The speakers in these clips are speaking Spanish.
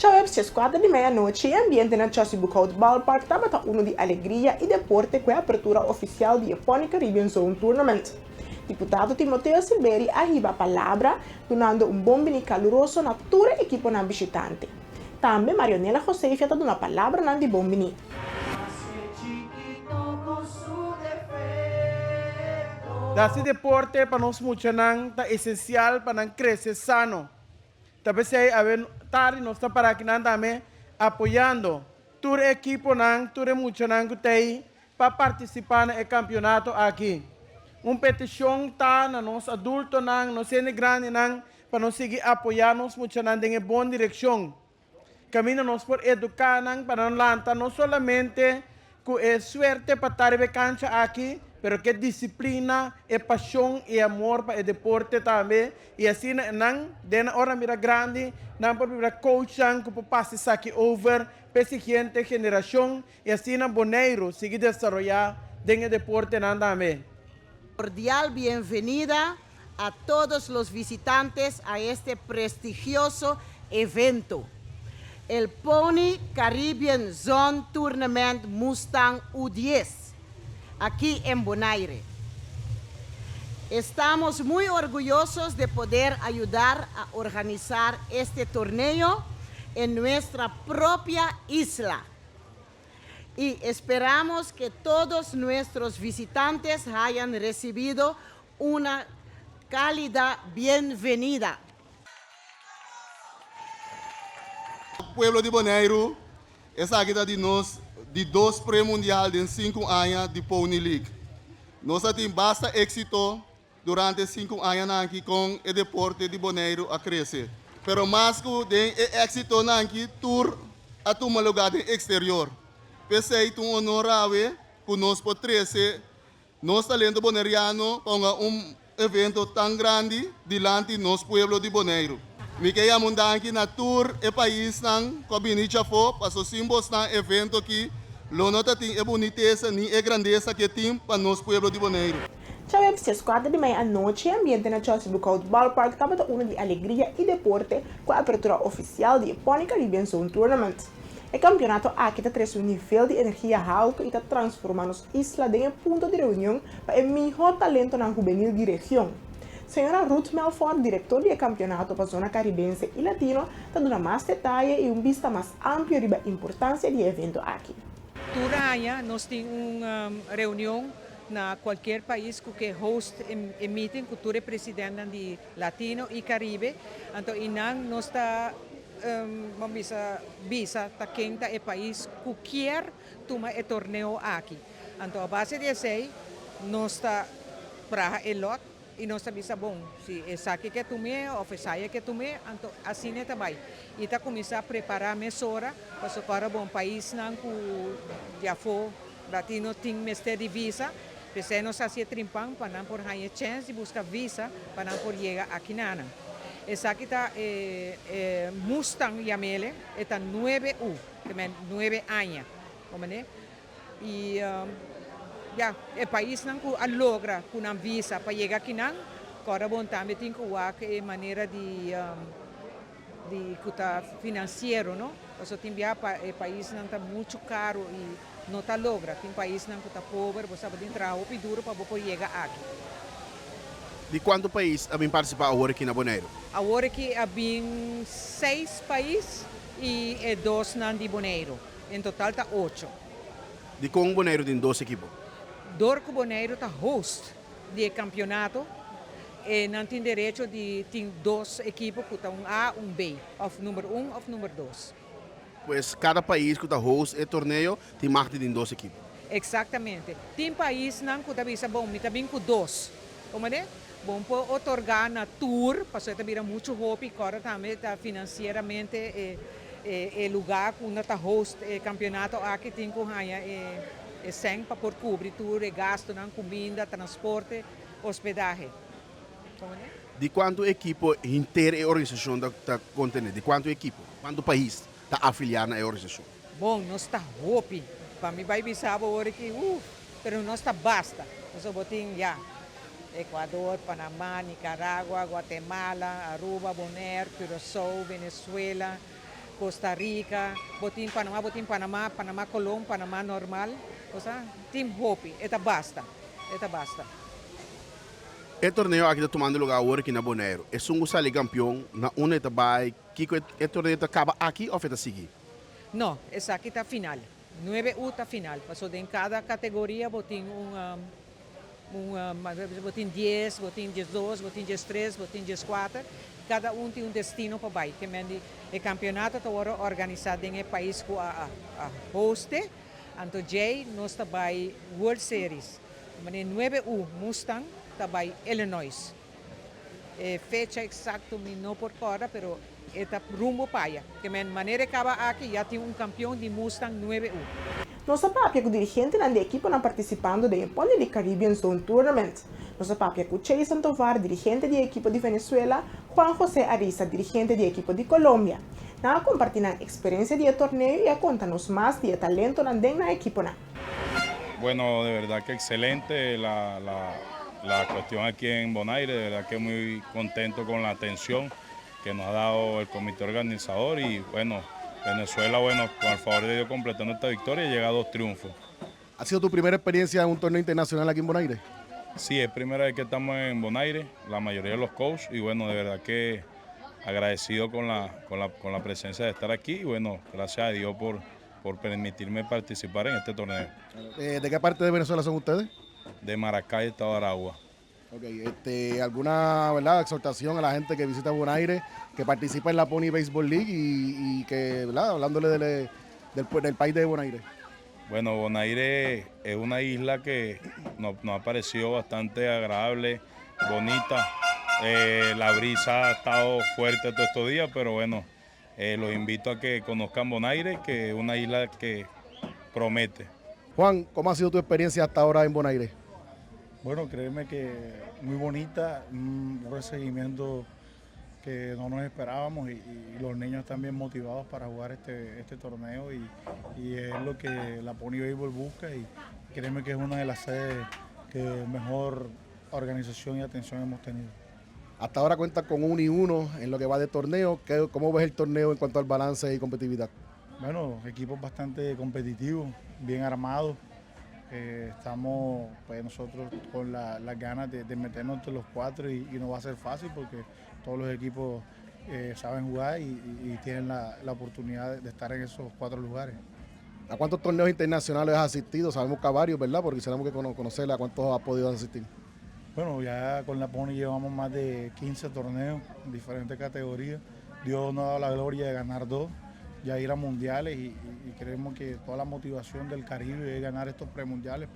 Chavez squadra di meia-noite e ambiente na Chelsea Buckout Ballpark estava uno de alegria e deporte com a abertura oficial do Epony Caribbean Zone Tournament. Deputado Timoteo Silveri arriba a palavra, donando bom bem caloroso na toda a equipe na visitante. Também Marionela José está dando a palavra na de bom bem. Desse deporte para nós muito é essencial para crescer sano. Também sei haver tarde nós para aqui também apoiando todo equipo todo muito que tem para participar no campeonato aqui. Petição tá na nós adultos nós sendo grande para nós seguir apoiar nós muito em boa direção. Caminho nós por educar para não não solamente com suerte para estar em cancha aqui, pero que disciplina, paixão e amor para o deporte também. E assim, na hora mira grande, não por vir coaching, que passe isso aqui over, para a seguinte geração, e assim, Bonaire, seguir desenvolver dentro do deporte também. Cordial bienvenida a todos los visitantes a este prestigioso evento, el Pony Caribbean Zone Tournament Mustang U10, aquí en Bonaire. Estamos muy orgullosos de poder ayudar a organizar este torneo en nuestra propia isla. Y esperamos que todos nuestros visitantes hayan recibido una cálida bienvenida. Pueblo de Bonaire, essa aqui de nós, de 2 pré-mundial de 5 anos de Pony League. Nós temos bastante êxito durante 5 anos aqui com o deporte de Bonaire a crescer. Pero mais que de êxito aqui, tour a tomar lugar no exterior. Pensei que honorável que nós podemos nosso talento bonaireano para evento tão grande diante do nosso pueblo de Bonaire. Me queria mandar aqui na tour e país nang combinita fo para os símbolos na evento aqui. Lo nota tem a boniteza nem a grandeza que tem para nosso pueblo de Bonaire. Chavez squadra di meia-noite e ambiente na Chelsea Buckout Ballpark estava uno de alegria e deporte com a abertura oficial do Epony Caribbean Zone Tournament. O campeonato aqui traz nível de energia alto e está transformando a isla em um ponto de reunião para o melhor talento na juvenil da região. Senhora Ruth Melford, diretor do campeonato para a zona caribense e latino, está dando mais detalhes e vista mais ampla sobre a importância do evento aqui. Todo ano nós temos uma reunião na qualquer país que host a meeting com todo o presidente de Latino e Caribe. Então, nós está visa ta quem é país que quer tomar o torneio aqui. Então, a base de sei, nós está para o lot e nós está visa bom. Se essa aqui que tomar ou essa que tomar, então assim é também. E está começar a preparar a mesora para para bom país não que já foi latino tem mestre de visa. Pensei nós assim trimpang para não por ganhar chance de buscar visa para não por chegar aqui nana. Essa aqui está Mustang Yamele, está 9U, também 9 anos, como né? E o país não logra com uma visa para chegar aqui não, agora bom também tem que a maneira de financeiro, não? Porque tem o país não está muito caro e não está logra, tem país não está pobre, você pode entrar o duro para poder chegar aqui. De quanto país a participar agora aqui na Bonaire? Agora aqui há 6 países e 2 não de Bonaire. Em total está 8. De como Bonaire tem 2 equipes? Dorco Bonaire está host do campeonato e não tem direito de ter 2 equipes que estão A e B, of número 1 ou número 2. Pois cada país que está host o torneio tem mais de 2 equipes. Exatamente. Tem país não que está bom, mas também com 2. Como é? Bom, para otorgar na tour, para também muito hope, agora também está financeiramente o lugar onde está host o campeonato aqui tem que ganhar sem para por cobrir tudo, gasto na comida, transporte, hospedagem. Como é? De quanto equipe inteira a organização está contendo? De quanto equipe? Quanto país está afiliado na organização? Bom, nós está hope. Para mim vai bisar agora que, mas nós está basta. Nós botamos já. Ecuador, Panamá, Nicaragua, Guatemala, Aruba, Bonaire, Curaçao, Venezuela, Costa Rica, botín Panamá, Panamá Colón, Panamá normal. O sea, Team Hopi, esta basta. El torneo aqui está tomando lugar agora aqui na Bonaire. É um sair campeão na uma etapa. Que o torneio acaba aqui ou vai seguir? No, esa aquí está final. 9U está final. Pasó de en cada categoría botín botín 10, botín 12, botín 13, botín 14. Cada um tem destino para baixo. Que o campeonato está organizado em país que a hoste. Então, Jay nós está by World Series. Mas 9U Mustang está by Illinois. Fecha exacta no por fora, pero está rumbo para allá. Que de maneira que acaba aqui já tem campeão de Mustang 9U. Nossa papia com o dirigente da equipe não participando do Pony de Caribbean Zone Tournament. Nossa papia com Jason Tovar, dirigente da equipe de Venezuela, Juan José Ariza, dirigente da equipe de Colômbia. Nada compartir a experiência do torneio e conta-nos mais do talento na equipe. Bueno, de verdad que excelente la cuestión aquí en Bonaire, de verdad que muy contento con la atención que nos ha dado el comité organizador y bueno, Venezuela, bueno, con el favor de Dios completando esta victoria, llega a 2 triunfos. ¿Ha sido tu primera experiencia en un torneo internacional aquí en Bonaire? Sí, es primera vez que estamos en Bonaire, la mayoría de los coaches y bueno, de verdad que agradecido con la presencia de estar aquí y bueno, gracias a Dios por permitirme participar en este torneo. ¿De qué parte de Venezuela son ustedes? De Maracay, estado de Aragua. Okay, ¿alguna exhortación a la gente que visita Bonaire, que participa en la Pony Baseball League y que, hablándole del país de Bonaire? Bueno, Bonaire es una isla que nos ha parecido bastante agradable, bonita. La brisa ha estado fuerte todos estos días, pero bueno, los invito a que conozcan Bonaire, que es una isla que promete. Juan, ¿cómo ha sido tu experiencia hasta ahora en Bonaire? Bueno, créeme que muy bonita, un recibimiento que no nos esperábamos y los niños están bien motivados para jugar este torneo y es lo que la Pony Baseball busca y créeme que es una de las sedes que mejor organización y atención hemos tenido. Hasta ahora cuenta con 1-1 en lo que va de torneo. ¿Cómo ves el torneo en cuanto al balance y competitividad? Bueno, equipos bastante competitivos, bien armados. Estamos pues, nosotros con las ganas de meternos entre los 4 y no va a ser fácil porque todos los equipos saben jugar y tienen la oportunidad de estar en esos 4 lugares. ¿A cuántos torneos internacionales has asistido? Sabemos que a varios, ¿verdad? Porque tenemos que conocerle a cuántos has podido asistir. Bueno, ya con la Pony llevamos más de 15 torneos en diferentes categorías. Dios nos ha dado la gloria de ganar 2, ya ir a mundiales y creemos que toda la motivación del Caribe es ganar estos premundiales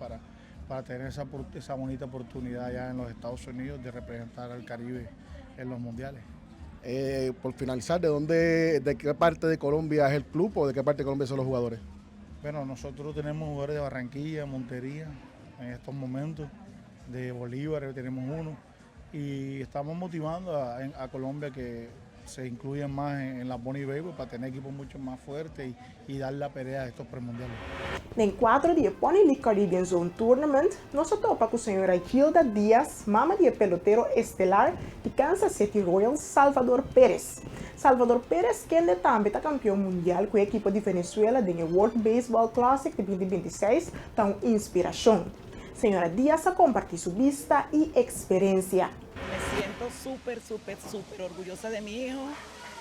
para tener esa bonita oportunidad ya en los Estados Unidos de representar al Caribe en los mundiales. Por finalizar, ¿de qué parte de Colombia es el club o de qué parte de Colombia son los jugadores? Bueno, nosotros tenemos jugadores de Barranquilla, Montería en estos momentos. De Bolívar tenemos uno y estamos motivando a Colombia que se incluyan más en la Pony Baseball para tener equipos mucho más fuertes y dar la pelea a estos premundiales. En 4 de Pony League Caribbean Zone Tournament, nos topa com a senhora Gilda Dias, mama de pelotero estelar de Kansas City Royals, Salvador Pérez. Salvador Pérez, que também está campeão mundial com a equipe de Venezuela no World Baseball Classic de 2026, está uma inspiração. Señora Díaz a compartir su vista y experiencia. Me siento súper orgullosa de mi hijo,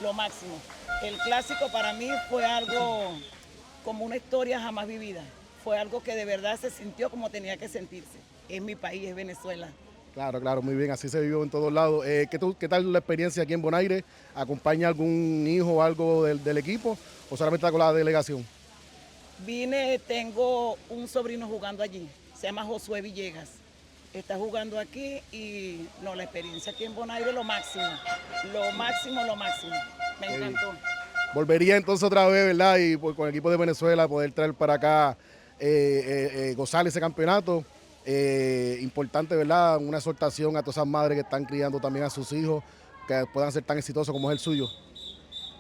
lo máximo. El clásico para mí fue algo como una historia jamás vivida. Fue algo que de verdad se sintió como tenía que sentirse. Es mi país, es Venezuela. Claro, muy bien, así se vivió en todos lados. ¿Qué tal la experiencia aquí en Bonaire? ¿Acompaña algún hijo o algo del equipo o solamente está con la delegación? Tengo un sobrino jugando allí. Se llama Josué Villegas, está jugando aquí y no, la experiencia aquí en Bonaire lo máximo, me encantó. Volvería entonces otra vez, ¿verdad? Y con el equipo de Venezuela poder traer para acá, gozar ese campeonato, importante, ¿verdad? Una exhortación a todas esas madres que están criando también a sus hijos, que puedan ser tan exitosos como es el suyo.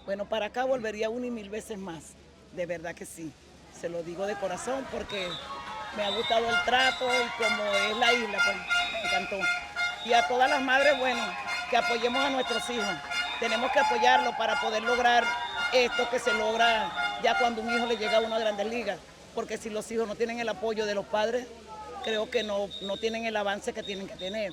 Bueno, para acá volvería 1 y 1000 veces más, de verdad que sí, se lo digo de corazón porque me ha gustado el trato y como es la isla, pues me encantó. Y a todas las madres, bueno, que apoyemos a nuestros hijos. Tenemos que apoyarlos para poder lograr esto que se logra ya cuando un hijo le llega a una Grandes Ligas, porque si los hijos no tienen el apoyo de los padres, creo que no tienen el avance que tienen que tener.